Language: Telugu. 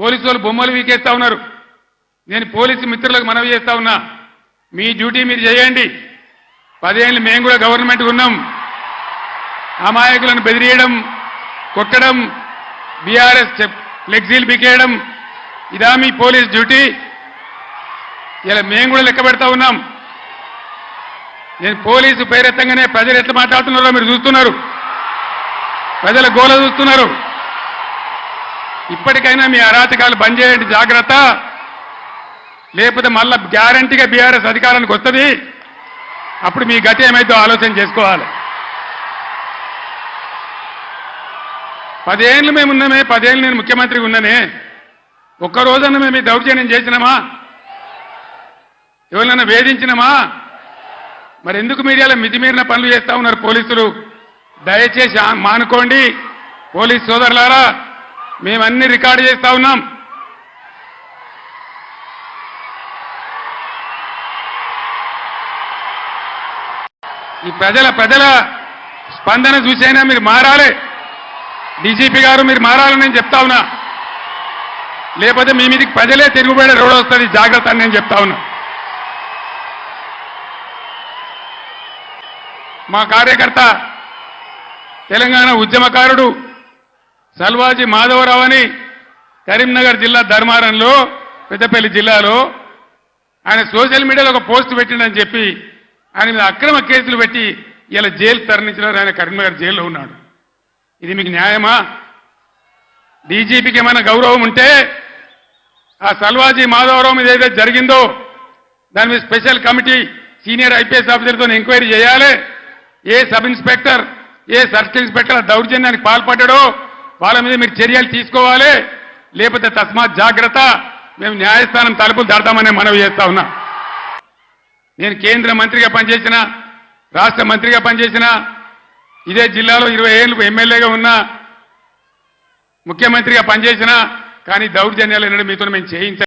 పోలీసు వాళ్ళు బొమ్మలు వీకేస్తా ఉన్నారు. నేను పోలీసు మిత్రులకు మనవి చేస్తా ఉన్నా, మీ డ్యూటీ మీరు చేయండి. 10 ఏళ్ళు మేము కూడా గవర్నమెంట్ ఉన్నాం. అమాయకులను బెదిరియడం, కొట్టడం, బీఆర్ఎస్ ఫ్లెక్సీలు బికేయడం ఇదా మీ పోలీస్ డ్యూటీ? ఇలా మేము కూడా లెక్క పెడతా ఉన్నాం. నేను పోలీసు పేరెత్తంగానే ప్రజలు ఎట్లా మాట్లాడుతున్నారో మీరు చూస్తున్నారు. ప్రజల గోల చూస్తున్నారు. ఇప్పటికైనా మీ అరాచకాలు బంద్ చేయండి, జాగ్రత్త. లేకపోతే మళ్ళా గ్యారంటీగా బీఆర్ఎస్ అధికారానికి వస్తుంది. అప్పుడు మీ గతి ఏమైతే ఆలోచన చేసుకోవాలి. 10 ఏళ్ళు మేము ఉన్నామే, 10 ఏళ్ళు నేను ముఖ్యమంత్రిగా ఉన్నానే, ఒక్కరోజన్నా మేము ఈ దౌర్జన్యం చేసినామా? ఎవరినైనా వేధించినామా? మరి ఎందుకు మీరు ఇలా మితిమీరిన పనులు చేస్తా ఉన్నారు పోలీసులు? దయచేసి మానుకోండి. పోలీస్ సోదరులారా, మేమన్నీ రికార్డు చేస్తా ఉన్నాం. ఈ ప్రజల స్పందన చూసైనా మీరు మారాలి. డీజీపీ గారు మీరు మారాలని నేను చెప్తా ఉన్నా. లేకపోతే మీ మీదకి ప్రజలే తిరుగుబడే రోడ్ వస్తుంది, జాగ్రత్త అని నేను చెప్తా ఉన్నా. మా కార్యకర్త తెలంగాణ ఉద్యమకారుడు సల్వాజీ మాధవరావు అని కరీంనగర్ జిల్లా ధర్మారంలో, పెద్దపల్లి జిల్లాలో ఆయన సోషల్ మీడియాలో ఒక పోస్ట్ పెట్టిండని చెప్పి ఆయన మీద అక్రమ కేసులు పెట్టి ఇలా జైలు తరలించినారు. ఆయన కరీంనగర్ జైల్లో ఉన్నాడు. ఇది మీకు న్యాయమా? డీజీపీకి ఏమైనా గౌరవం ఉంటే ఆ సల్వాజీ మాధవరావు మీద ఏదైతే జరిగిందో దాని మీద స్పెషల్ కమిటీ సీనియర్ ఐపీఎస్ ఆఫీసర్తో ఎంక్వైరీ చేయాలి. ఏ సబ్ ఇన్స్పెక్టర్, ఏ సర్కిల్ ఇన్స్పెక్టర్ దౌర్జన్యానికి పాల్పడ్డాడో వాళ్ళ మీద మీరు చర్యలు తీసుకోవాలి. లేకపోతే తస్మాత్ జాగ్రత్త, మేము న్యాయస్థానం తలుపులు దాడతామని మనవి చేస్తా ఉన్నా. నేను కేంద్ర మంత్రిగా పనిచేసిన, రాష్ట్ర మంత్రిగా పనిచేసిన, ఇదే జిల్లాలో 20 ఏళ్ళు ఎమ్మెల్యేగా ఉన్నా, ముఖ్యమంత్రిగా పనిచేసిన, కానీ దౌర్జన్యాలు ఎన్నడూ మీతో మేము చేయించాం.